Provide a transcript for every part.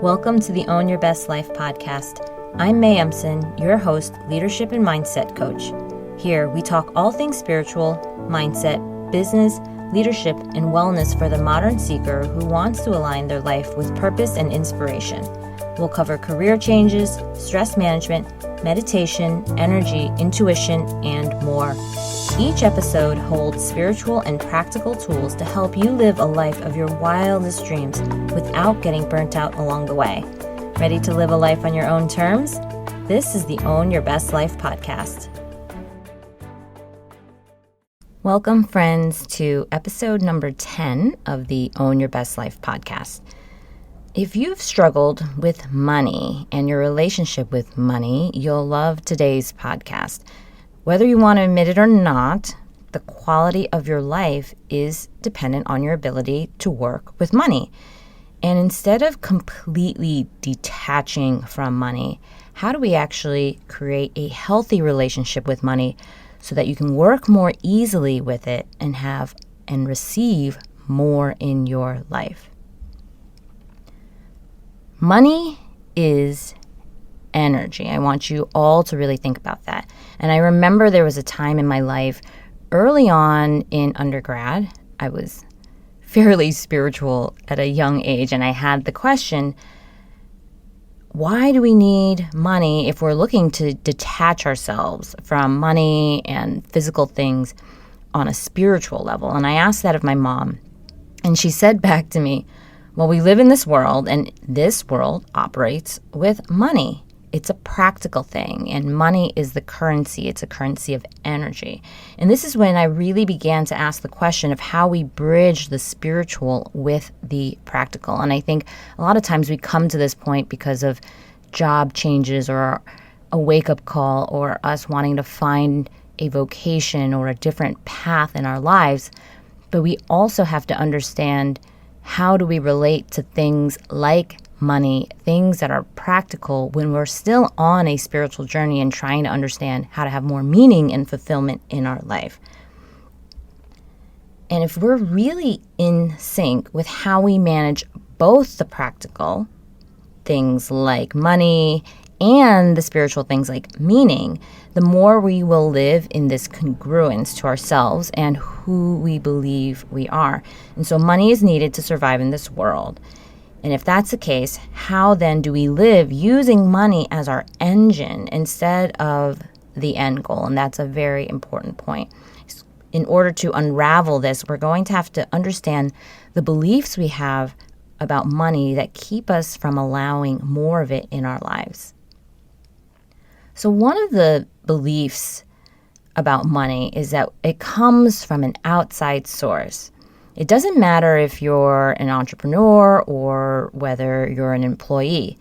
Welcome to the Own Your Best Life podcast. I'm May Emson, your host, leadership and mindset coach. Here, we talk all things spiritual, mindset, business, leadership, and wellness for the modern seeker who wants to align their life with purpose and inspiration. We'll cover career changes, stress management, meditation, energy, intuition, and more. Each episode holds spiritual and practical tools to help you live a life of your wildest dreams without getting burnt out along the way. Ready to live a life on your own terms? This is the Own Your Best Life podcast. Welcome, friends, to episode number 10 of the Own Your Best Life podcast. If you've struggled with money and your relationship with money, you'll love today's podcast. Whether you want to admit it or not, the quality of your life is dependent on your ability to work with money. And instead of completely detaching from money, how do we actually create a healthy relationship with money so that you can work more easily with it and have and receive more in your life? Money is energy. I want you all to really think about that. And I remember there was a time in my life early on in undergrad. I was fairly spiritual at a young age, and I had the question, why do we need money if we're looking to detach ourselves from money and physical things on a spiritual level? And I asked that of my mom, and she said back to me, well, we live in this world, and this world operates with money. It's a practical thing, and money is the currency. It's a currency of energy. And this is when I really began to ask the question of how we bridge the spiritual with the practical. And I think a lot of times we come to this point because of job changes or a wake-up call or us wanting to find a vocation or a different path in our lives. But we also have to understand, how do we relate to things like money, things that are practical, when we're still on a spiritual journey and trying to understand how to have more meaning and fulfillment in our life. And if we're really in sync with how we manage both the practical things like money and the spiritual things like meaning, the more we will live in this congruence to ourselves and who we believe we are. And so money is needed to survive in this world. And if that's the case, how then do we live using money as our engine instead of the end goal? And that's a very important point. In order to unravel this, we're going to have to understand the beliefs we have about money that keep us from allowing more of it in our lives. So one of the beliefs about money is that it comes from an outside source. It doesn't matter if you're an entrepreneur or whether you're an employee.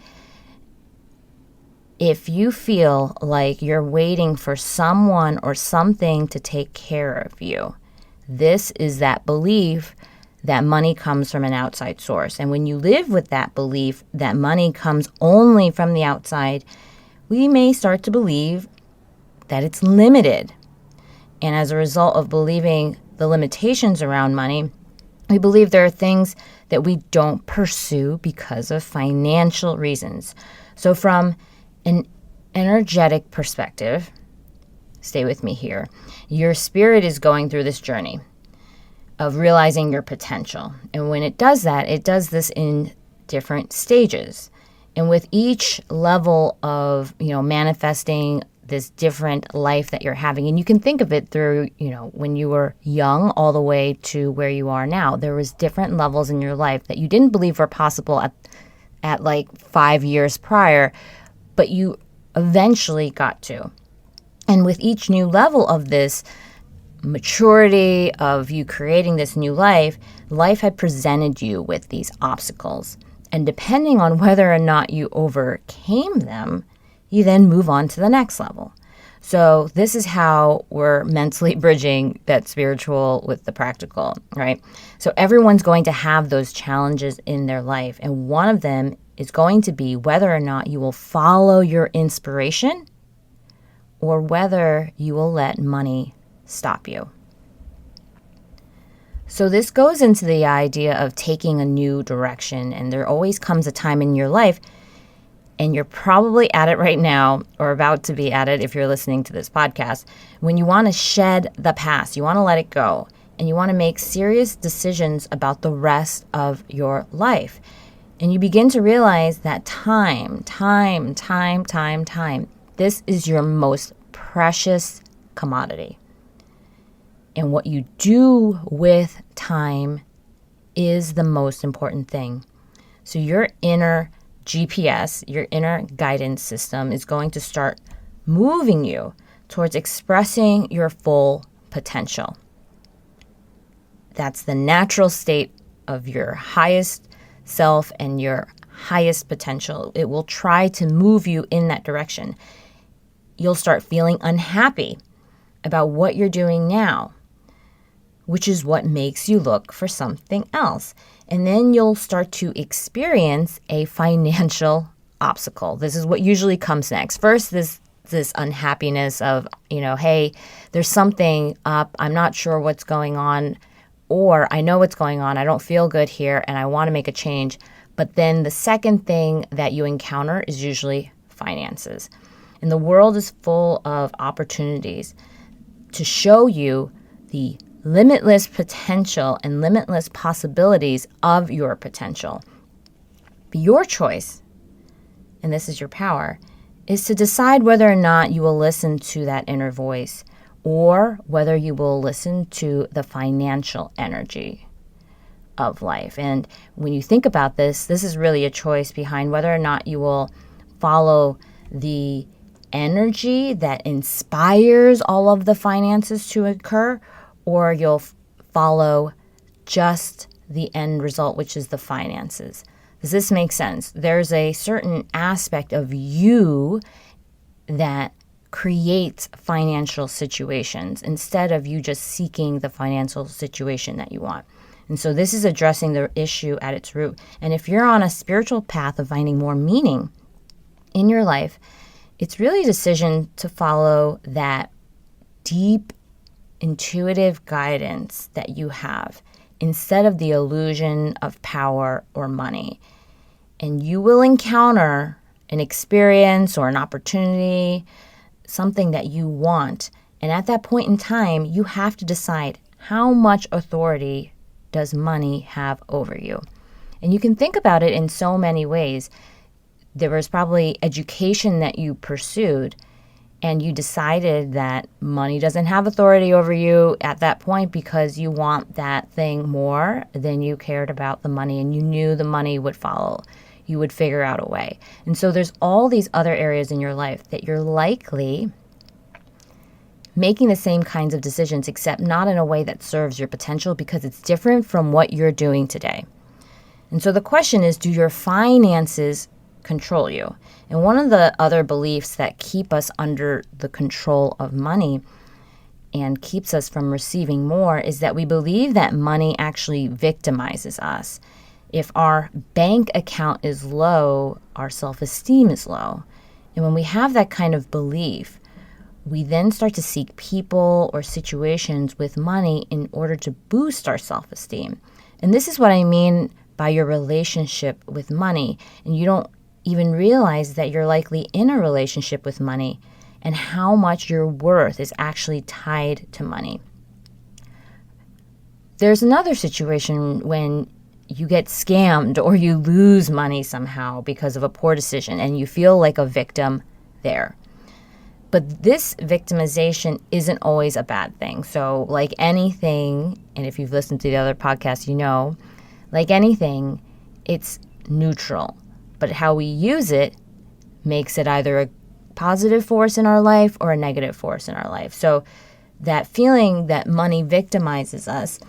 If you feel like you're waiting for someone or something to take care of you, this is that belief that money comes from an outside source. And when you live with that belief that money comes only from the outside, we may start to believe that it's limited. And as a result of believing the limitations around money, we believe there are things that we don't pursue because of financial reasons. So from an energetic perspective, stay with me here, your spirit is going through this journey of realizing your potential. And when it does that, it does this in different stages. And with each level of, manifesting this different life that you're having. And you can think of it through, when you were young all the way to where you are now. There was different levels in your life that you didn't believe were possible at like 5 years prior, but you eventually got to. And with each new level of this maturity, of you creating this new life, life had presented you with these obstacles. And depending on whether or not you overcame them, you then move on to the next level. So this is how we're mentally bridging that spiritual with the practical, right? So everyone's going to have those challenges in their life. And one of them is going to be whether or not you will follow your inspiration or whether you will let money stop you. So this goes into the idea of taking a new direction. And there always comes a time in your life, and you're probably at it right now or about to be at it if you're listening to this podcast, when you want to shed the past, you want to let it go, and you want to make serious decisions about the rest of your life. And you begin to realize that time, this is your most precious commodity. And what you do with time is the most important thing. So your inner GPS, your inner guidance system, is going to start moving you towards expressing your full potential. That's the natural state of your highest self and your highest potential. It will try to move you in that direction. You'll start feeling unhappy about what you're doing now, which is what makes you look for something else. And then you'll start to experience a financial obstacle. This is what usually comes next. First, this unhappiness of, hey, there's something up. I'm not sure what's going on, or I know what's going on. I don't feel good here, and I want to make a change. But then the second thing that you encounter is usually finances. And the world is full of opportunities to show you the limitless potential and limitless possibilities of your potential. But your choice, and this is your power, is to decide whether or not you will listen to that inner voice or whether you will listen to the financial energy of life. And when you think about this is really a choice behind whether or not you will follow the energy that inspires all of the finances to occur, or you'll follow just the end result, which is the finances. Does this make sense? There's a certain aspect of you that creates financial situations instead of you just seeking the financial situation that you want. And so this is addressing the issue at its root. And if you're on a spiritual path of finding more meaning in your life, it's really a decision to follow that deep, intuitive guidance that you have instead of the illusion of power or money. And you will encounter an experience or an opportunity, something that you want. And at that point in time, you have to decide, how much authority does money have over you? And you can think about it in so many ways. There was probably education that you pursued, and you decided that money doesn't have authority over you at that point because you want that thing more than you cared about the money, and you knew the money would follow. You would figure out a way. And so there's all these other areas in your life that you're likely making the same kinds of decisions, except not in a way that serves your potential because it's different from what you're doing today. And so the question is, do your finances control you? And one of the other beliefs that keep us under the control of money and keeps us from receiving more is that we believe that money actually victimizes us. If our bank account is low, our self-esteem is low. And when we have that kind of belief, we then start to seek people or situations with money in order to boost our self-esteem. And this is what I mean by your relationship with money. And you don't even realize that you're likely in a relationship with money and how much your worth is actually tied to money. There's another situation when you get scammed or you lose money somehow because of a poor decision and you feel like a victim there. But this victimization isn't always a bad thing. So like anything, and if you've listened to the other podcasts, you know, like anything, it's neutral. But how we use it makes it either a positive force in our life or a negative force in our life. So that feeling that money victimizes us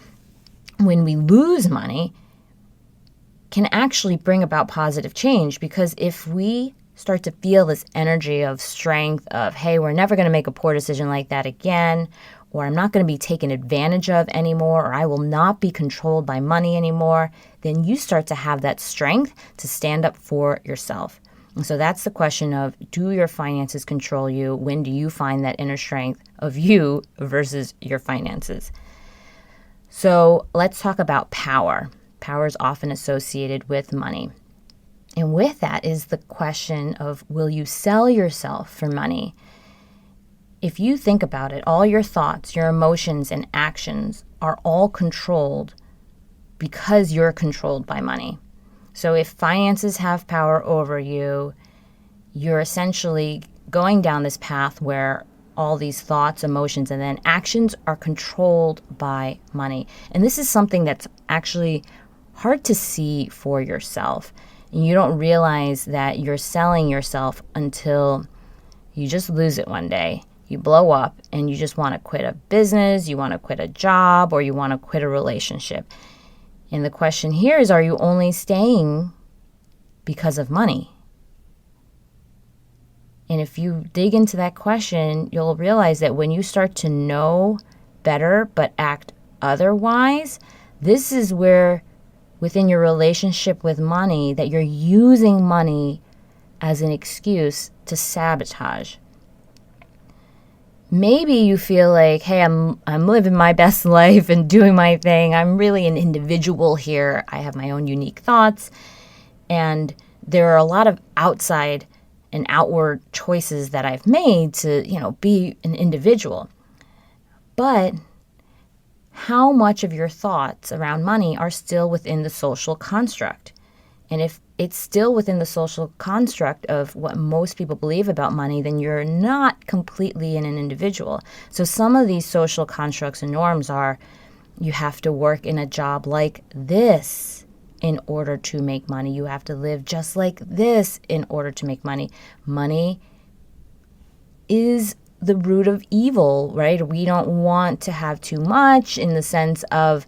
when we lose money can actually bring about positive change, because if we start to feel this energy of strength of, hey, we're never going to make a poor decision like that again, or I'm not going to be taken advantage of anymore, or I will not be controlled by money anymore, then you start to have that strength to stand up for yourself. And so that's the question of, do your finances control you? When do you find that inner strength of you versus your finances? So let's talk about power. Power is often associated with money. And with that is the question of, will you sell yourself for money? If you think about it, all your thoughts, your emotions, and actions are all controlled because you're controlled by money. So if finances have power over you, you're essentially going down this path where all these thoughts, emotions, and then actions are controlled by money. And this is something that's actually hard to see for yourself. And you don't realize that you're selling yourself until you just lose it one day. You blow up and you just want to quit a business, you want to quit a job, or you want to quit a relationship. And the question here is, are you only staying because of money? And if you dig into that question, you'll realize that when you start to know better but act otherwise, this is where within your relationship with money that you're using money as an excuse to sabotage. Maybe you feel like, hey, I'm living my best life and doing my thing. I'm really an individual here. I have my own unique thoughts. And there are a lot of outside and outward choices that I've made to, be an individual. But how much of your thoughts around money are still within the social construct? And if it's still within the social construct of what most people believe about money, then you're not completely an individual. So some of these social constructs and norms are, you have to work in a job like this in order to make money. You have to live just like this in order to make money. Money is the root of evil, right? We don't want to have too much, in the sense of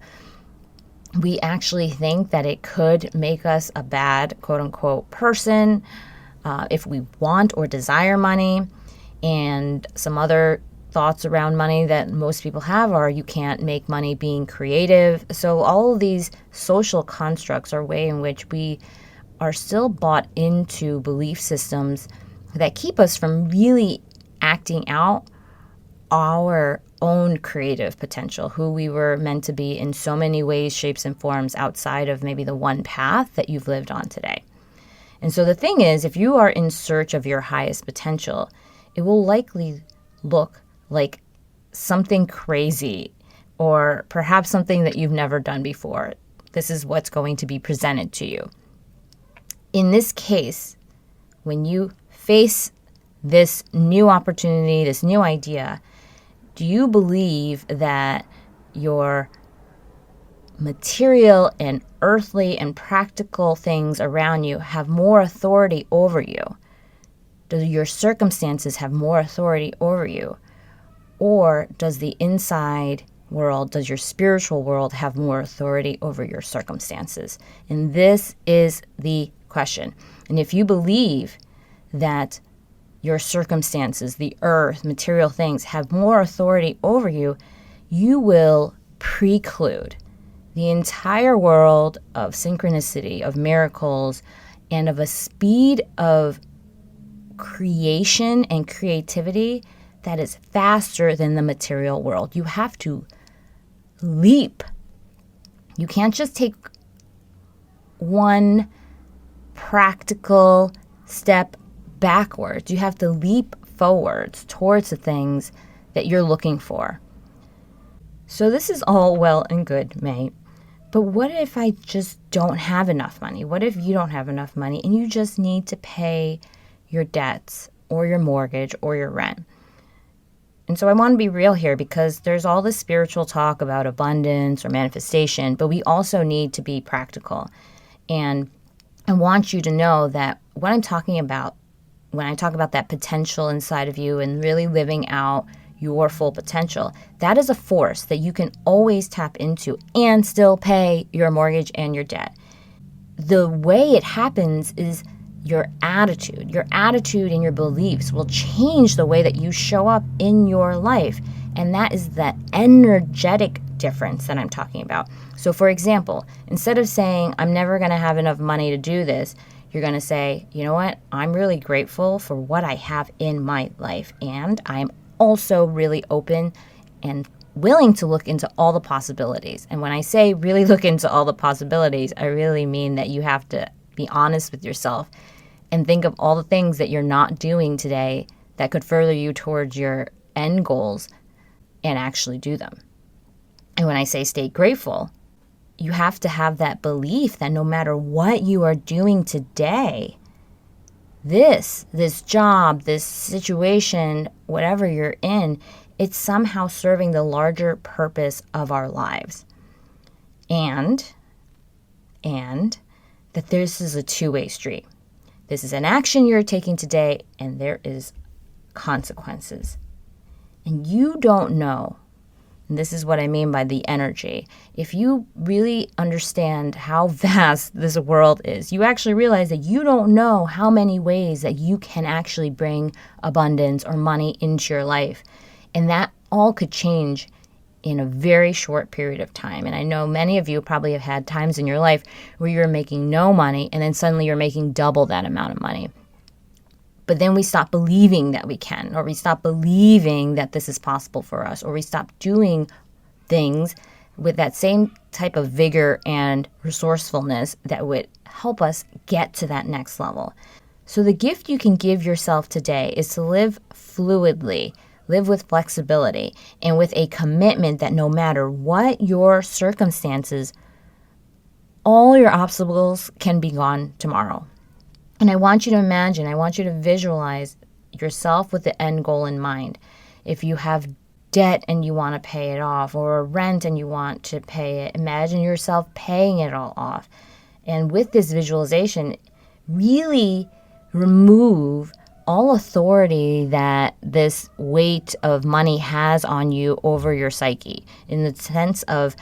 we actually think that it could make us a bad, quote unquote, person if we want or desire money. And some other thoughts around money that most people have are, you can't make money being creative. So all of these social constructs are a way in which we are still bought into belief systems that keep us from really acting out our own creative potential, who we were meant to be in so many ways, shapes, and forms outside of maybe the one path that you've lived on today. And so the thing is, if you are in search of your highest potential, it will likely look like something crazy, or perhaps something that you've never done before. This is what's going to be presented to you. In this case, when you face this new opportunity, this new idea, do you believe that your material and earthly and practical things around you have more authority over you? Do your circumstances have more authority over you? Or does the inside world, does your spiritual world have more authority over your circumstances? And this is the question. And if you believe that your circumstances, the earth, material things have more authority over you, you will preclude the entire world of synchronicity, of miracles, and of a speed of creation and creativity that is faster than the material world. You have to leap. You can't just take one practical step backwards. You have to leap forwards towards the things that you're looking for. So this is all well and good, May. But what if I just don't have enough money? What if you don't have enough money and you just need to pay your debts or your mortgage or your rent? And so I want to be real here, because there's all this spiritual talk about abundance or manifestation, but we also need to be practical. And I want you to know that what I'm talking about when I talk about that potential inside of you and really living out your full potential, that is a force that you can always tap into and still pay your mortgage and your debt. The way it happens is your attitude. Your attitude and your beliefs will change the way that you show up in your life. And that is that energetic difference that I'm talking about. So for example, instead of saying, I'm never going to have enough money to do this, you're going to say, you know what? I'm really grateful for what I have in my life. And I'm also really open and willing to look into all the possibilities. And when I say really look into all the possibilities, I really mean that you have to be honest with yourself and think of all the things that you're not doing today that could further you towards your end goals and actually do them. And when I say stay grateful, you have to have that belief that no matter what you are doing today, this job, this situation, whatever you're in, it's somehow serving the larger purpose of our lives. And that this is a two-way street. This is an action you're taking today, and there is consequences. And you don't know, and this is what I mean by the energy. If you really understand how vast this world is, you actually realize that you don't know how many ways that you can actually bring abundance or money into your life. And that all could change in a very short period of time. And I know many of you probably have had times in your life where you're making no money and then suddenly you're making double that amount of money. But then we stop believing that we can, or we stop believing that this is possible for us, or we stop doing things with that same type of vigor and resourcefulness that would help us get to that next level. So the gift you can give yourself today is to live fluidly, live with flexibility, and with a commitment that no matter what your circumstances, all your obstacles can be gone tomorrow. And I want you to imagine, I want you to visualize yourself with the end goal in mind. If you have debt and you want to pay it off, or rent and you want to pay it, imagine yourself paying it all off. And with this visualization, really remove all authority that this weight of money has on you over your psyche, in the sense of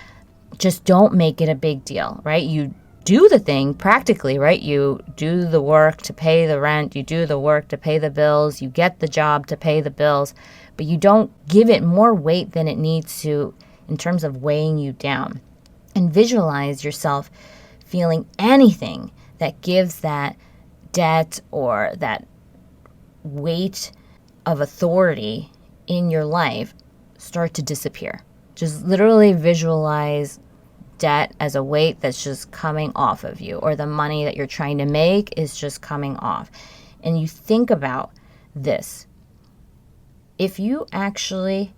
just don't make it a big deal, right? You do the thing practically, right? You do the work to pay the rent, you do the work to pay the bills, you get the job to pay the bills, but you don't give it more weight than it needs to in terms of weighing you down. And visualize yourself feeling anything that gives that debt or that weight of authority in your life start to disappear. Just literally visualize debt as a weight that's just coming off of you, or the money that you're trying to make is just coming off. And you think about this. If you actually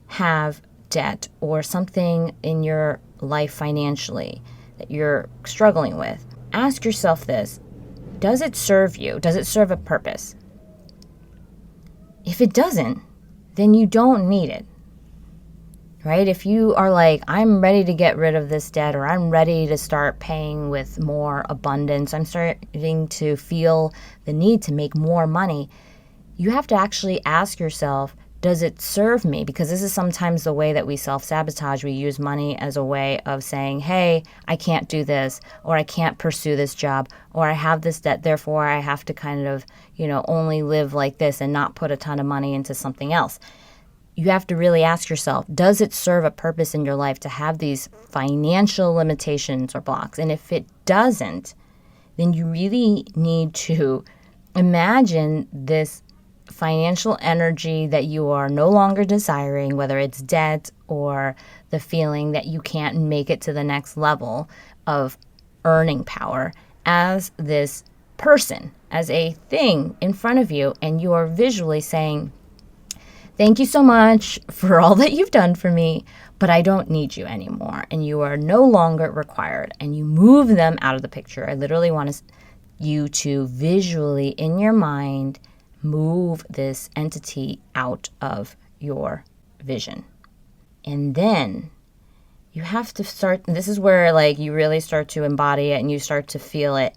have debt or something in your life financially that you're struggling with, ask yourself this: does it serve you? Does it serve a purpose? If it doesn't, then you don't need it. Right? If you are like, I'm ready to get rid of this debt, or I'm ready to start paying with more abundance, I'm starting to feel the need to make more money, you have to actually ask yourself, does it serve me? Because this is sometimes the way that we self-sabotage. We use money as a way of saying, hey, I can't do this, or I can't pursue this job, or I have this debt, therefore I have to kind of, only live like this and not put a ton of money into something else. You have to really ask yourself, does it serve a purpose in your life to have these financial limitations or blocks? And if it doesn't, then you really need to imagine this financial energy that you are no longer desiring, whether it's debt or the feeling that you can't make it to the next level of earning power, as this person, as a thing in front of you, and you are visually saying, thank you so much for all that you've done for me, but I don't need you anymore, and you are no longer required, and you move them out of the picture. I literally want you to visually, in your mind, move this entity out of your vision. And then you have to start, and this is where you really start to embody it and you start to feel it,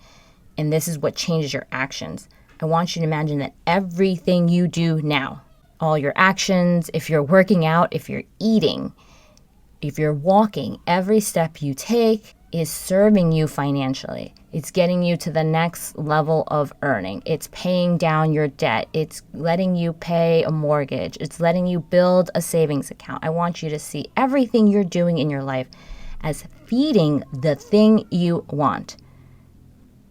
and this is what changes your actions. I want you to imagine that everything you do now, all your actions, if you're working out, if you're eating, if you're walking, every step you take is serving you financially. It's getting you to the next level of earning. It's paying down your debt. It's letting you pay a mortgage. It's letting you build a savings account. I want you to see everything you're doing in your life as feeding the thing you want.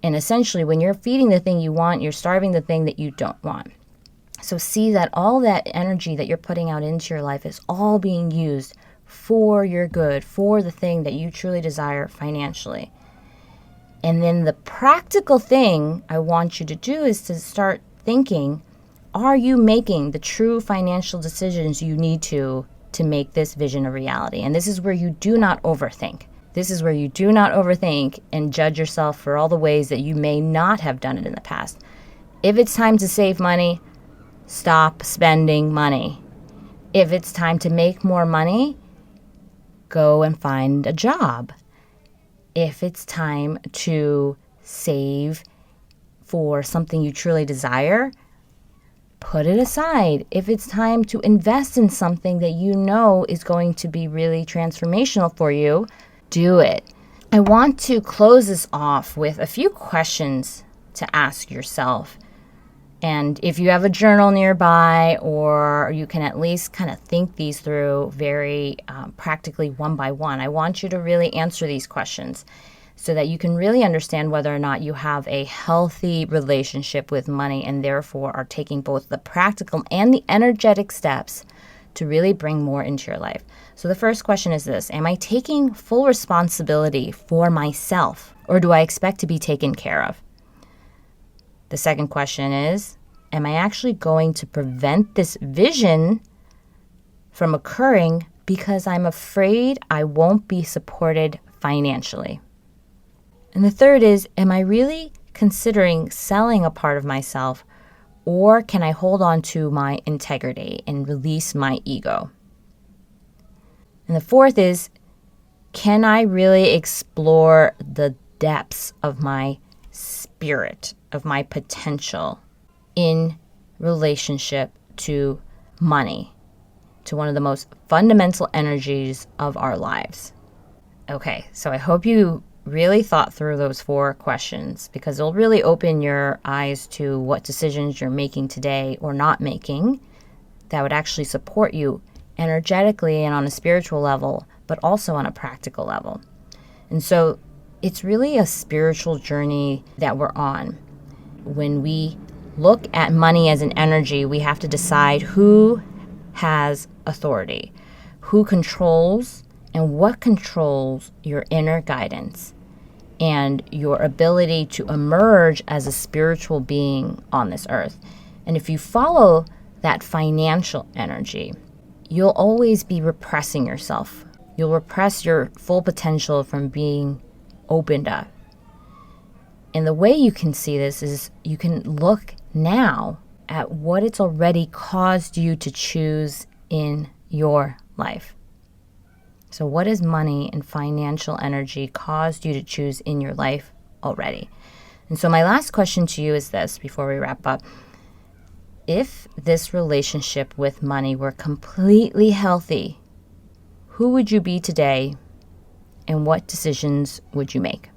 And essentially, when you're feeding the thing you want, you're starving the thing that you don't want. So see that all that energy that you're putting out into your life is all being used for your good, for the thing that you truly desire financially. And then the practical thing I want you to do is to start thinking, are you making the true financial decisions you need to make this vision a reality? And this is where you do not overthink. This is where you do not overthink and judge yourself for all the ways that you may not have done it in the past. If it's time to save money, stop spending money. If it's time to make more money, go and find a job. If it's time to save for something you truly desire, put it aside. If it's time to invest in something that you know is going to be really transformational for you, do it. I want to close this off with a few questions to ask yourself. And if you have a journal nearby, or you can at least kind of think these through very practically one by one, I want you to really answer these questions so that you can really understand whether or not you have a healthy relationship with money and therefore are taking both the practical and the energetic steps to really bring more into your life. So the first question is this: am I taking full responsibility for myself, or do I expect to be taken care of? The second question is, am I actually going to prevent this vision from occurring because I'm afraid I won't be supported financially? And the third is, am I really considering selling a part of myself, or can I hold on to my integrity and release my ego? And the fourth is, can I really explore the depths of my spirit, of my potential in relationship to money, to one of the most fundamental energies of our lives? Okay, so I hope you really thought through those 4 questions, because it'll really open your eyes to what decisions you're making today or not making that would actually support you energetically and on a spiritual level, but also on a practical level. And so it's really a spiritual journey that we're on. When we look at money as an energy, we have to decide who has authority, who controls, and what controls your inner guidance and your ability to emerge as a spiritual being on this earth. And if you follow that financial energy, you'll always be repressing yourself. You'll repress your full potential from being opened up. And the way you can see this is you can look now at what it's already caused you to choose in your life. So what has money and financial energy caused you to choose in your life already? And so my last question to you is this before we wrap up. If this relationship with money were completely healthy, who would you be today, and what decisions would you make?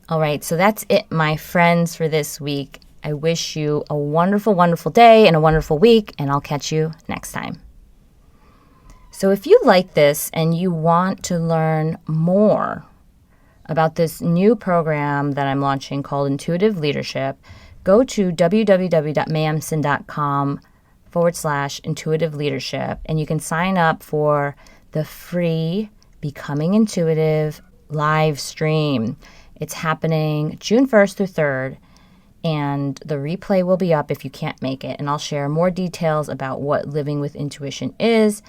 All right, so that's it, my friends, for this week. I wish you a wonderful, wonderful day and a wonderful week, and I'll catch you next time. So if you like this and you want to learn more about this new program that I'm launching called Intuitive Leadership, go to www.mayemson.com/intuitive leadership, and you can sign up for the free Becoming Intuitive live stream. It's happening June 1st through 3rd, and the replay will be up if you can't make it. And I'll share more details about what living with intuition is,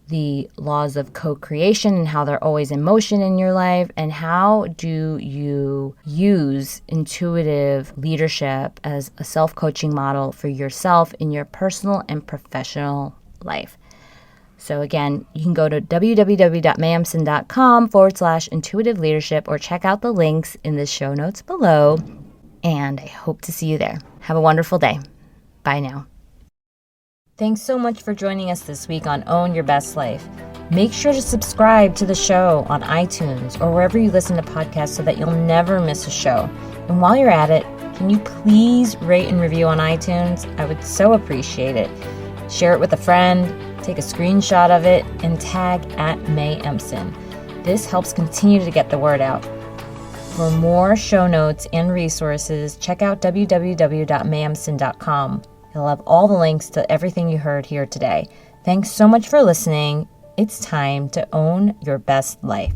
the laws of co-creation and how they're always in motion in your life, and how do you use intuitive leadership as a self-coaching model for yourself in your personal and professional life. So again, you can go to www.mayemson.com/intuitive leadership or check out the links in the show notes below. And I hope to see you there. Have a wonderful day. Bye now. Thanks so much for joining us this week on Own Your Best Life. Make sure to subscribe to the show on iTunes or wherever you listen to podcasts so that you'll never miss a show. And while you're at it, can you please rate and review on iTunes? I would so appreciate it. Share it with a friend, take a screenshot of it, and tag @MayEmson. This helps continue to get the word out. For more show notes and resources, check out www.mayemson.com. It'll have all the links to everything you heard here today. Thanks so much for listening, It's time to own your best life.